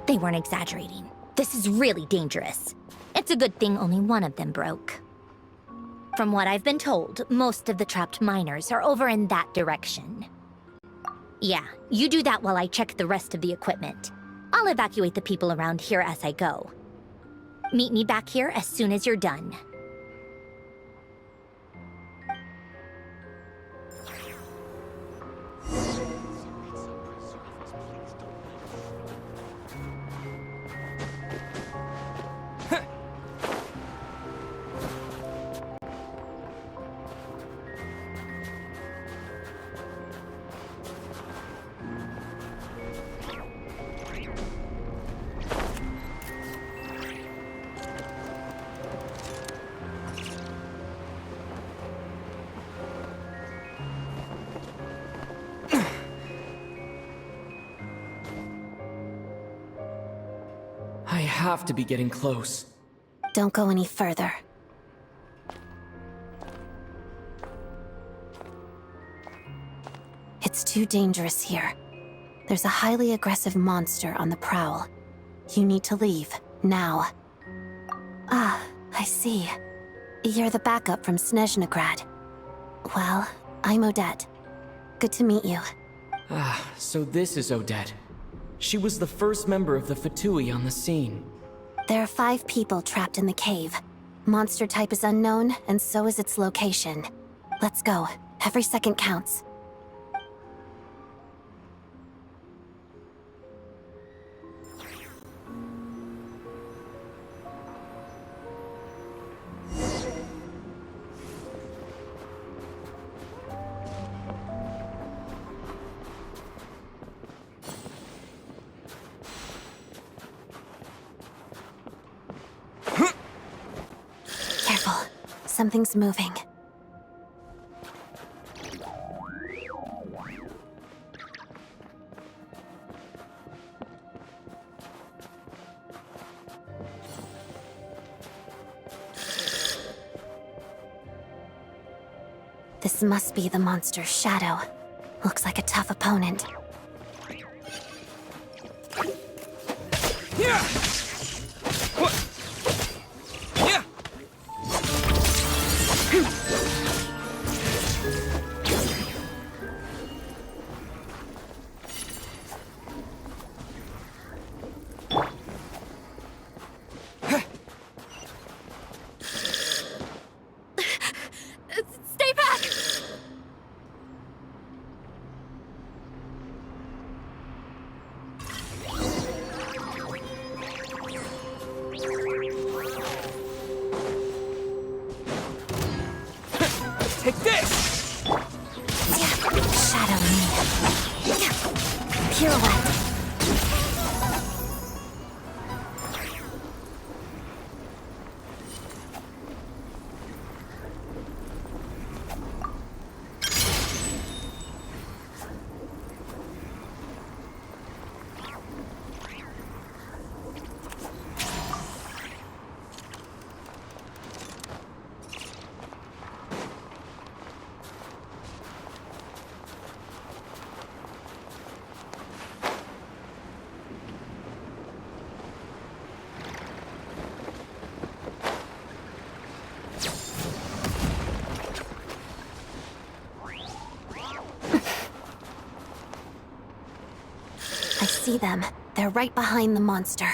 They weren't exaggerating. This is really dangerous. It's a good thing only one of them broke. From what I've been told, most of the trapped miners are over in that direction. Yeah, you do that while I check the rest of the equipment. I'll evacuate the people around here as I go. Meet me back here as soon as you're done. I have to be getting close. Don't go any further. It's too dangerous here. There's a highly aggressive monster on the prowl. You need to leave, now. Ah, I see. You're the backup from Snezhnaya. Well, I'm Odette. Good to meet you. Ah, so this is Odette. She was the first member of the VII on the scene. There are 5 people trapped in the cave. Monster type is unknown, and so is its location. Let's go. Every second counts. Careful. Something's moving. This must be the monster's shadow. Looks like a tough opponent. Yeah! What? Yeah! Stay back! Take this! Shadow me. Pirouette. I see them. They're right behind the monster.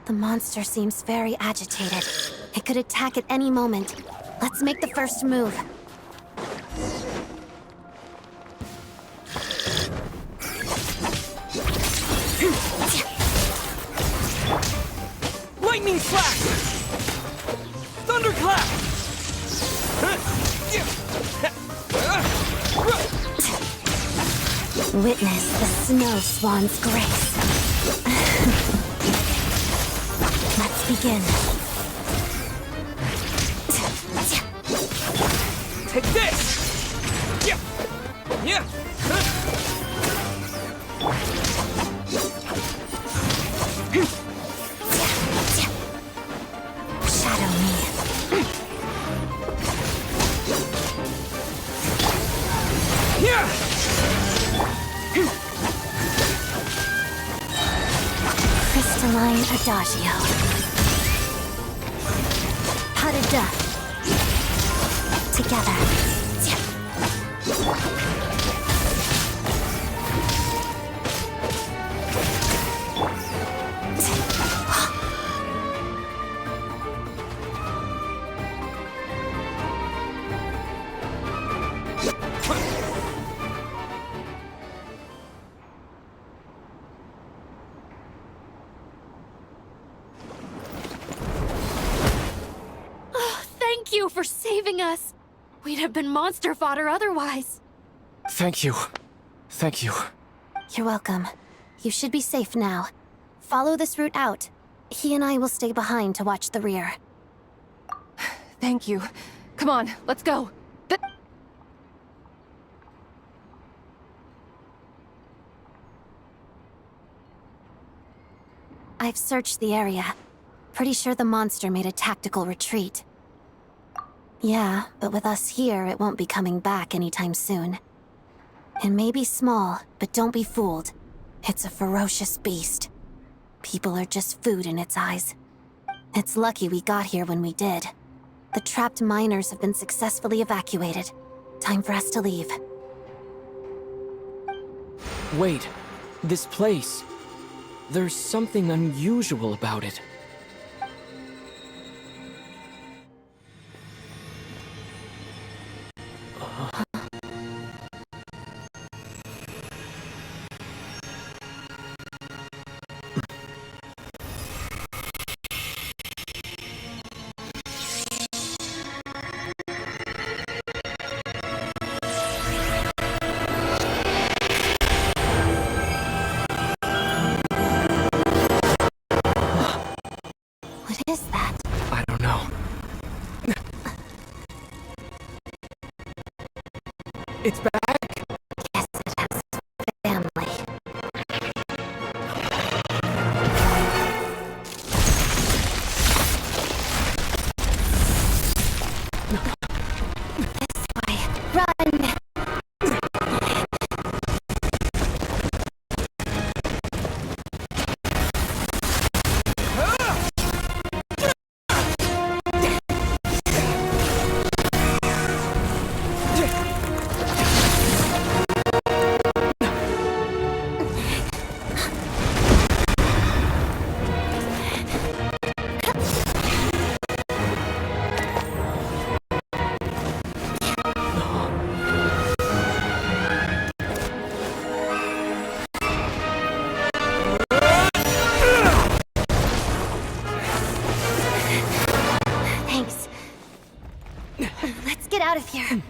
The monster seems very agitated. It could attack at any moment. Let's make the first move. Lightning slash! Thunderclap! Witness the snow swan's grace. Let's begin. Take this! Yeah! Yeah! Shadow me. Yeah! Crystalline Adagio. Pas de deux. Together. Thank you for saving us. We'd have been monster fodder otherwise. Thank you. Thank you. You're welcome. You should be safe now. Follow this route out. He and I will stay behind to watch the rear. Thank you. Come on, let's go. I've searched the area. Pretty sure the monster made a tactical retreat. Yeah, but with us here, it won't be coming back anytime soon. It may be small, but don't be fooled. It's a ferocious beast. People are just food in its eyes. It's lucky we got here when we did. The trapped miners have been successfully evacuated. Time for us to leave. Wait. This place. There's something unusual about it. What is that? I don't know. It's back! Guess it has family. This way. Run! Thanks. Let's get out of here.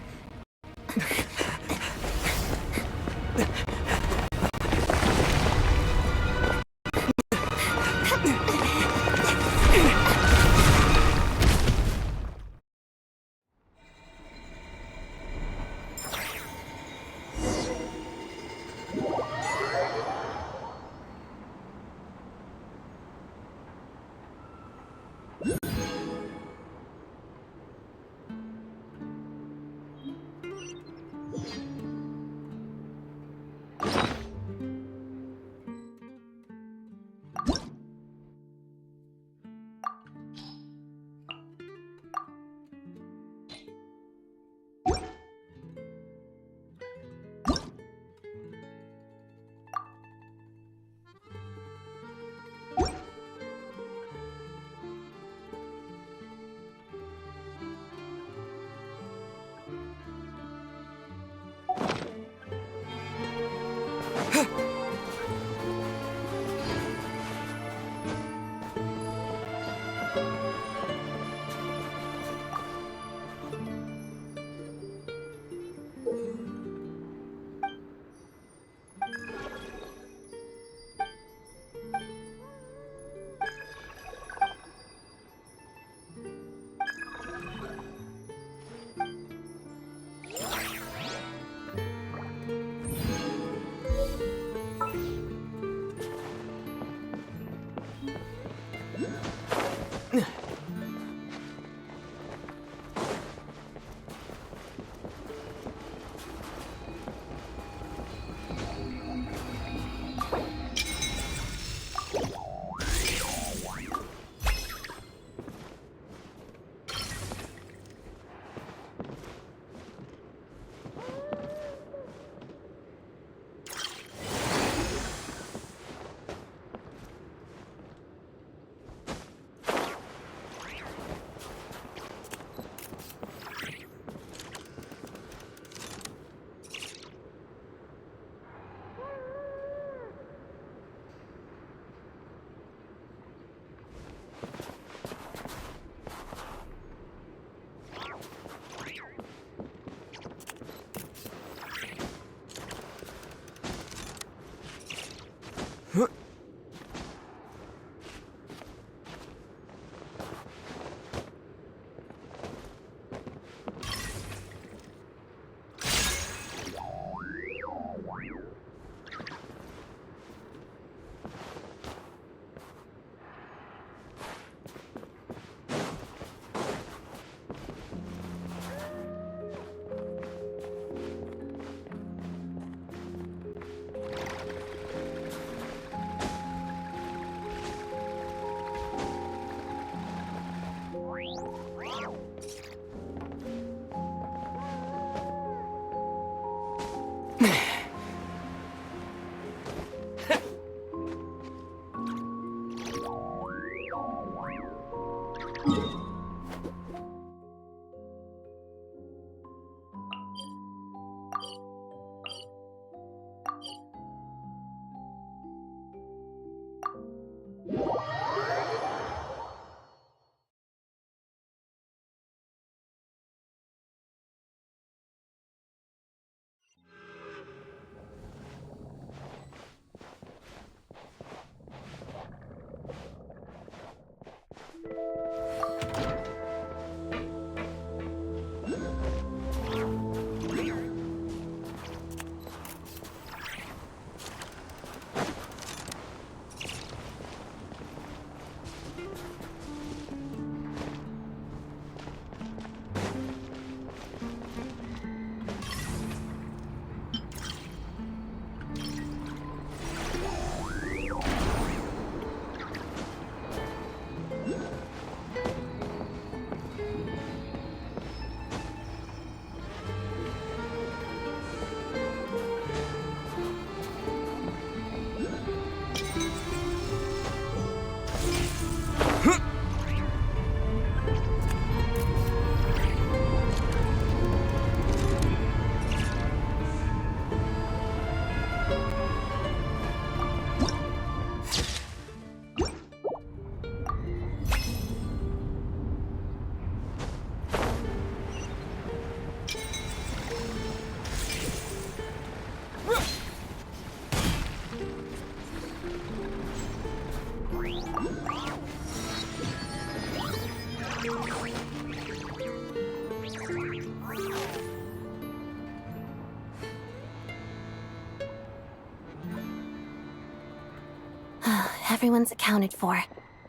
Everyone's accounted for.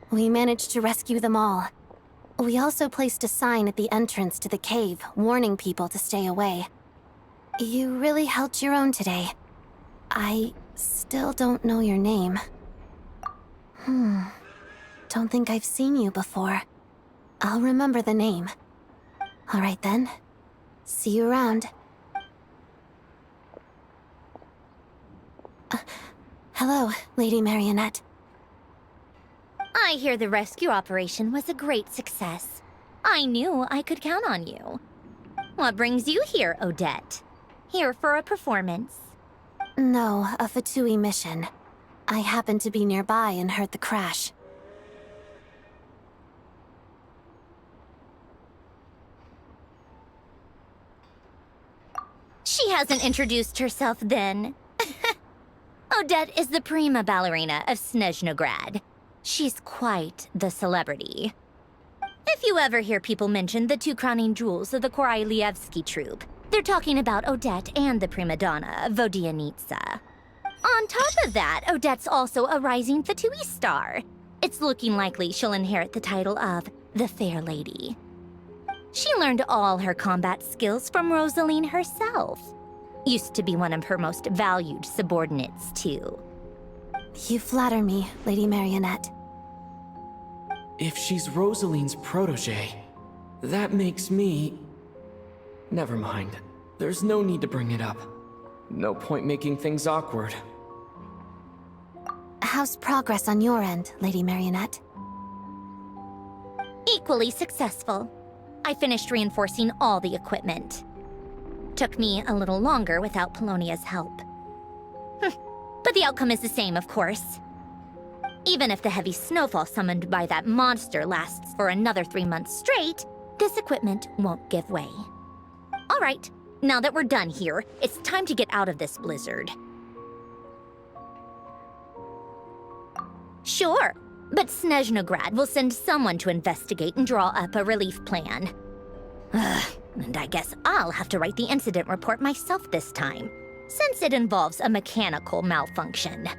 We managed to rescue them all. We also placed a sign at the entrance to the cave, warning people to stay away. You really held your own today. I still don't know your name. Don't think I've seen you before. I'll remember the name. All right then. See you around. Hello, Lady Marionette. I hear the rescue operation was a great success. I knew I could count on you. What brings you here, Odette? Here for a performance? No, a Fatui mission. I happened to be nearby and heard the crash. She hasn't introduced herself then. Odette is the prima ballerina of Snezhnograd. She's quite the celebrity. If you ever hear people mention the two crowning jewels of the Korylevsky troupe, they're talking about Odette and the prima donna, Vodianitsa. On top of that, Odette's also a rising Fatui star. It's looking likely she'll inherit the title of the Fair Lady. She learned all her combat skills from Rosaline herself. Used to be one of her most valued subordinates, too. You flatter me, Lady Marionette. If she's Rosaline's protege, that makes me... Never mind. There's no need to bring it up. No point making things awkward. How's progress on your end, Lady Marionette? Equally successful. I finished reinforcing all the equipment. Took me a little longer without Polonia's help. But the outcome is the same, of course. Even if the heavy snowfall summoned by that monster lasts for another 3 months straight, this equipment won't give way. All right, now that we're done here, it's time to get out of this blizzard. Sure, but Snezhnograd will send someone to investigate and draw up a relief plan. And I guess I'll have to write the incident report myself this time, since it involves a mechanical malfunction.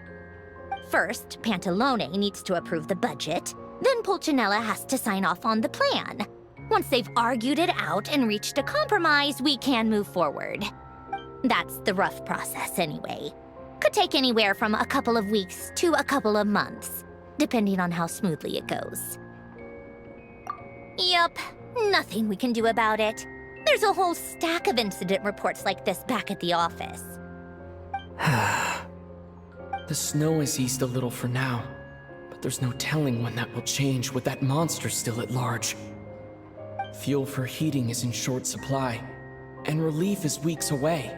First, Pantalone needs to approve the budget, then Pulcinella has to sign off on the plan. Once they've argued it out and reached a compromise, we can move forward. That's the rough process anyway. Could take anywhere from a couple of weeks to a couple of months, depending on how smoothly it goes. Yup, nothing we can do about it. There's a whole stack of incident reports like this back at the office. The snow has eased a little for now, but there's no telling when that will change with that monster still at large. Fuel for heating is in short supply, and relief is weeks away.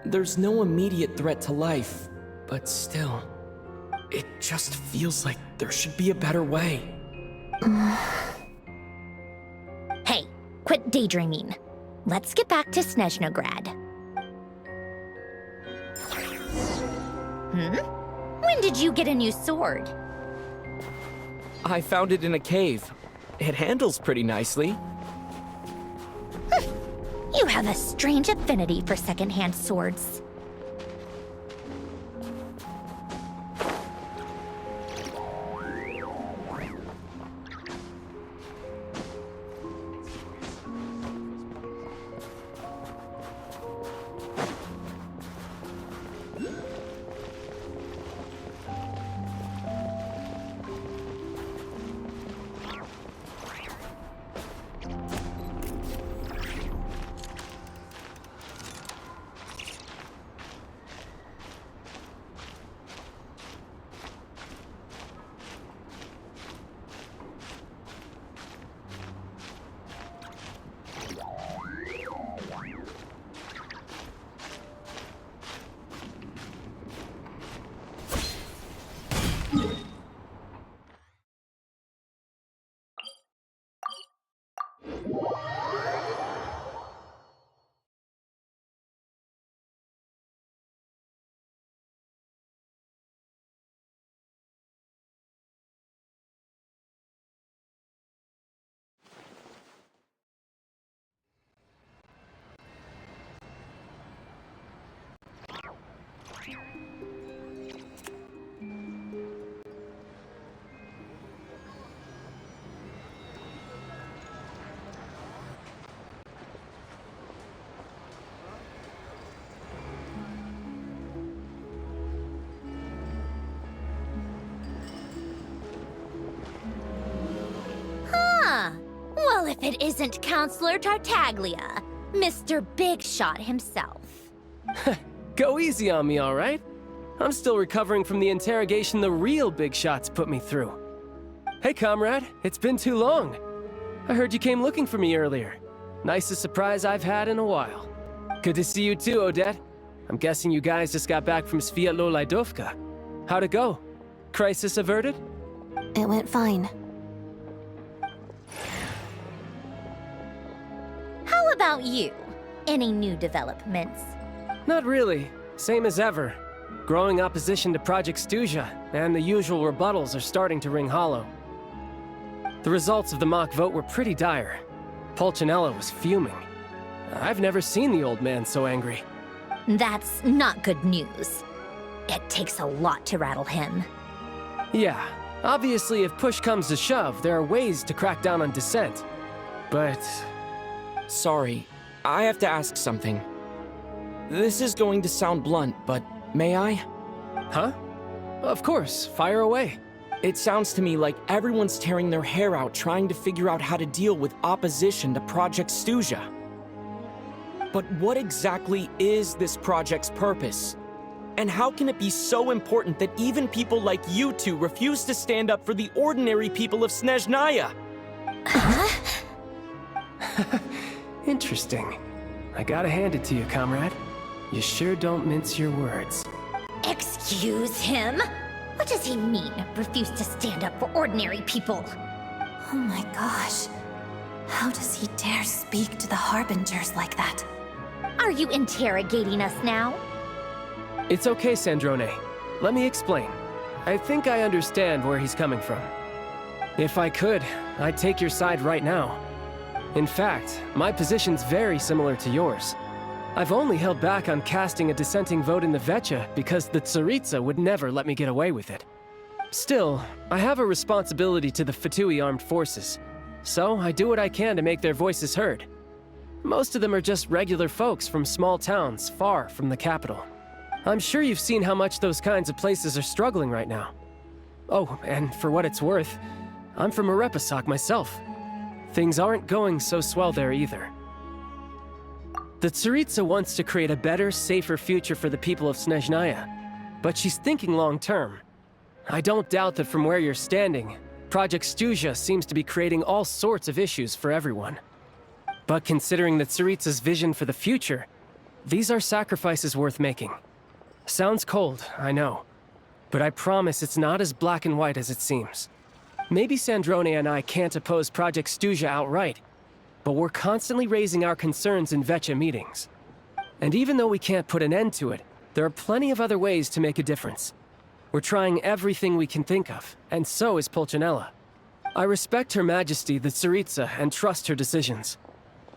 There's no immediate threat to life, but still, it just feels like there should be a better way. Hey, quit daydreaming. Let's get back to Snezhnograd. When did you get a new sword? I found it in a cave. It handles pretty nicely. You have a strange affinity for secondhand swords. Well, if it isn't Counselor Tartaglia, Mr. Big Shot himself. Go easy on me, all right? I'm still recovering from the interrogation the real Big Shots put me through. Hey, comrade, it's been too long. I heard you came looking for me earlier. Nicest surprise I've had in a while. Good to see you too, Odette. I'm guessing you guys just got back from Sviatlo-Lajdovka. How'd it go? Crisis averted? It went fine. How about you? Any new developments? Not really. Same as ever. Growing opposition to Project Stuzha, and the usual rebuttals are starting to ring hollow. The results of the mock vote were pretty dire. Pulcinella was fuming. I've never seen the old man so angry. That's not good news. It takes a lot to rattle him. Yeah, obviously if push comes to shove, there are ways to crack down on dissent. But... Sorry, I have to ask something. This is going to sound blunt, but may I? Huh? Of course, fire away. It sounds to me like everyone's tearing their hair out trying to figure out how to deal with opposition to Project Stuzha. But what exactly is this project's purpose? And how can it be so important that even people like you two refuse to stand up for the ordinary people of Snezhnaya? Interesting. I gotta hand it to you, comrade. You sure don't mince your words. Excuse him? What does he mean, refuse to stand up for ordinary people? Oh my gosh. How does he dare speak to the Harbingers like that? Are you interrogating us now? It's okay, Sandrone. Let me explain. I think I understand where he's coming from. If I could, I'd take your side right now. In fact, my position's very similar to yours. I've only held back on casting a dissenting vote in the VII because the Tsaritsa would never let me get away with it. Still, I have a responsibility to the Fatui armed forces, so I do what I can to make their voices heard. Most of them are just regular folks from small towns far from the capital. I'm sure you've seen how much those kinds of places are struggling right now. Oh, and for what it's worth, I'm from Arepasak myself. Things aren't going so swell there either. The Tsaritsa wants to create a better, safer future for the people of Snezhnaya, but she's thinking long-term. I don't doubt that from where you're standing, Project Stuzha seems to be creating all sorts of issues for everyone. But considering the Tsaritsa's vision for the future, these are sacrifices worth making. Sounds cold, I know, but I promise it's not as black and white as it seems. Maybe Snezhnaya and I can't oppose Project Stuzha outright, but we're constantly raising our concerns in VII meetings. And even though we can't put an end to it, there are plenty of other ways to make a difference. We're trying everything we can think of, and so is Pulcinella. I respect Her Majesty, the Tsaritsa, and trust her decisions.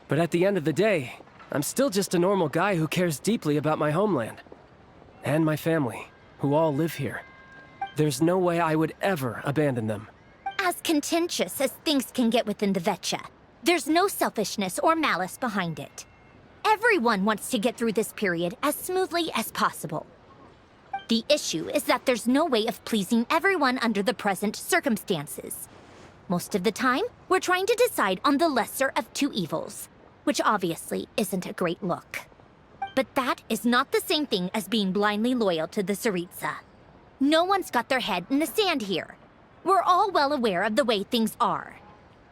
But at the end of the day, I'm still just a normal guy who cares deeply about my homeland. And my family, who all live here. There's no way I would ever abandon them. As contentious as things can get within the VII, there's no selfishness or malice behind it. Everyone wants to get through this period as smoothly as possible. The issue is that there's no way of pleasing everyone under the present circumstances. Most of the time, we're trying to decide on the lesser of two evils, which obviously isn't a great look. But that is not the same thing as being blindly loyal to the Tsaritsa. No one's got their head in the sand here. We're all well aware of the way things are.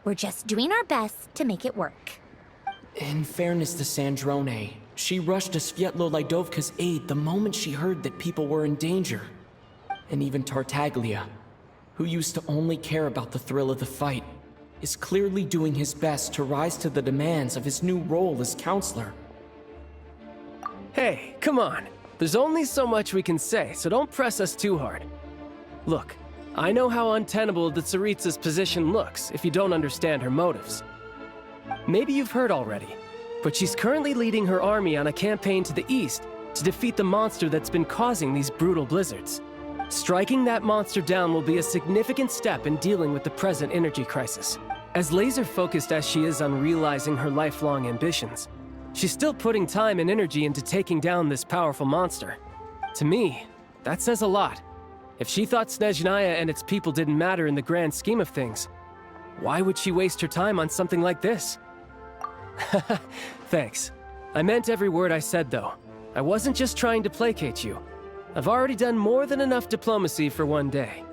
We're just doing our best to make it work. In fairness to Sandrone, she rushed to Svietlo Lidovka's aid the moment she heard that people were in danger. And even Tartaglia, who used to only care about the thrill of the fight, is clearly doing his best to rise to the demands of his new role as counselor. Hey, come on. There's only so much we can say, so don't press us too hard. Look, I know how untenable the Tsaritsa's position looks if you don't understand her motives. Maybe you've heard already, but she's currently leading her army on a campaign to the east to defeat the monster that's been causing these brutal blizzards. Striking that monster down will be a significant step in dealing with the present energy crisis. As laser-focused as she is on realizing her lifelong ambitions, she's still putting time and energy into taking down this powerful monster. To me, that says a lot. If she thought Snezhnaya and its people didn't matter in the grand scheme of things, why would she waste her time on something like this? Thanks. I meant every word I said, though. I wasn't just trying to placate you. I've already done more than enough diplomacy for one day.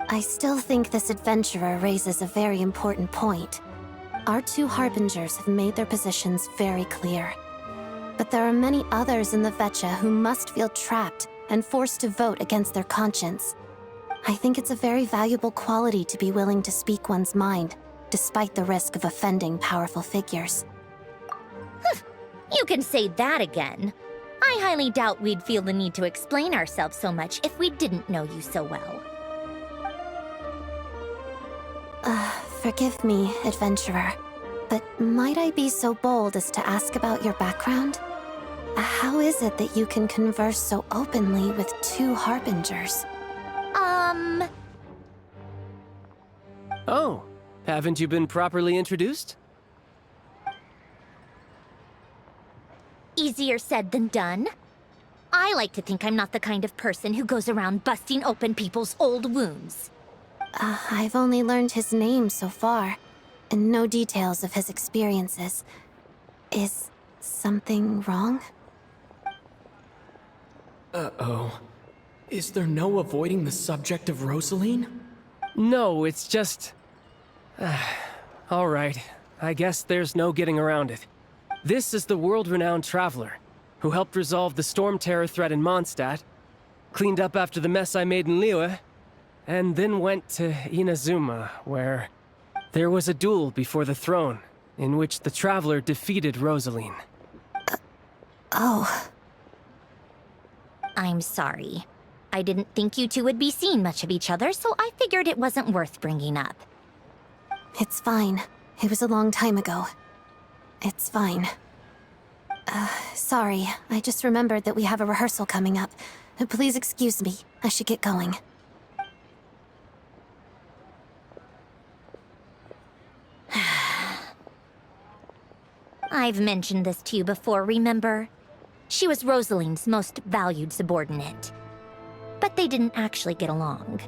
I still think this adventurer raises a very important point. Our two harbingers have made their positions very clear. But there are many others in the VII who must feel trapped and forced to vote against their conscience. I think it's a very valuable quality to be willing to speak one's mind, despite the risk of offending powerful figures. You can say that again. I highly doubt we'd feel the need to explain ourselves so much if we didn't know you so well. Forgive me, adventurer, but might I be so bold as to ask about your background? How is it that you can converse so openly with two harbingers? Oh, haven't you been properly introduced? Easier said than done. I like to think I'm not the kind of person who goes around busting open people's old wounds. I've only learned his name so far, and no details of his experiences. Is something wrong? Uh-oh. Is there no avoiding the subject of Rosaline? No, it's just... All right, I guess there's no getting around it. This is the world-renowned traveler, who helped resolve the storm terror threat in Mondstadt, cleaned up after the mess I made in Liyue, and then went to Inazuma, where there was a duel before the throne, in which the traveler defeated Rosaline. Oh. I'm sorry. I didn't think you two would be seeing much of each other, so I figured it wasn't worth bringing up. It's fine. It was a long time ago. It's fine. Sorry. I just remembered that we have a rehearsal coming up. Please excuse me. I should get going. I've mentioned this to you before, remember? She was Rosaline's most valued subordinate. But they didn't actually get along.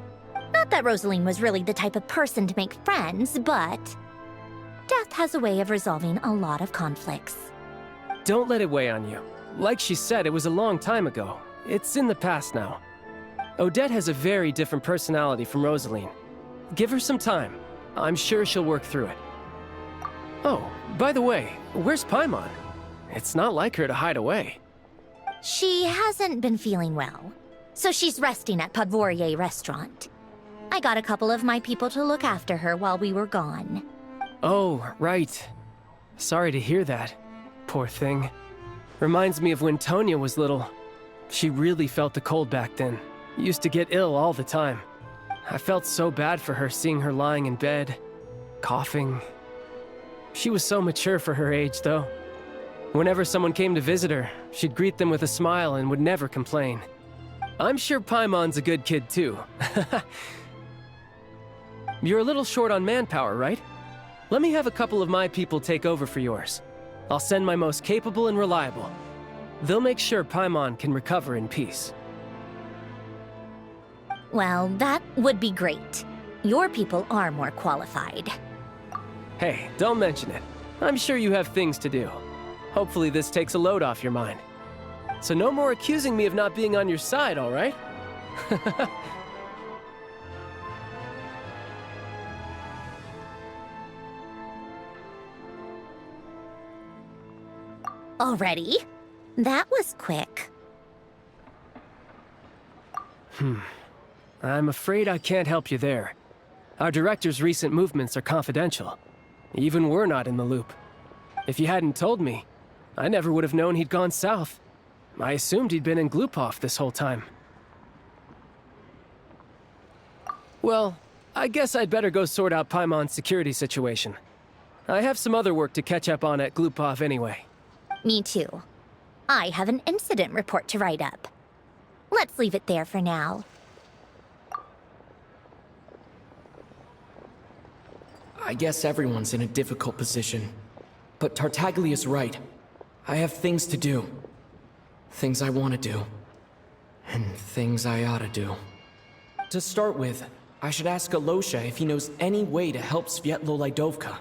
Not that Rosaline was really the type of person to make friends, but death has a way of resolving a lot of conflicts. Don't let it weigh on you. Like she said, it was a long time ago. It's in the past now. Odette has a very different personality from Rosaline. Give her some time. I'm sure she'll work through it. Oh, by the way, where's Paimon? It's not like her to hide away. She hasn't been feeling well, so she's resting at Podvorier restaurant. I got a couple of my people to look after her while we were gone. Oh, right. Sorry to hear that. Poor thing. Reminds me of when Tonya was little. She really felt the cold back then. Used to get ill all the time. I felt so bad for her seeing her lying in bed, coughing. She was so mature for her age, though. Whenever someone came to visit her, she'd greet them with a smile and would never complain. I'm sure Paimon's a good kid, too. You're a little short on manpower, right? Let me have a couple of my people take over for yours. I'll send my most capable and reliable. They'll make sure Paimon can recover in peace. Well, that would be great. Your people are more qualified. Hey, don't mention it. I'm sure you have things to do. Hopefully this takes a load off your mind. So no more accusing me of not being on your side, all right? Already? That was quick. I'm afraid I can't help you there. Our director's recent movements are confidential. Even we're not in the loop. If you hadn't told me, I never would have known he'd gone south. I assumed he'd been in Glupov this whole time. Well, I guess I'd better go sort out Paimon's security situation. I have some other work to catch up on at Glupov anyway. Me too. I have an incident report to write up. Let's leave it there for now. I guess everyone's in a difficult position. But Tartaglia's right. I have things to do. Things I want to do. And things I ought to do. To start with, I should ask Alosha if he knows any way to help Svietlo Lydovka.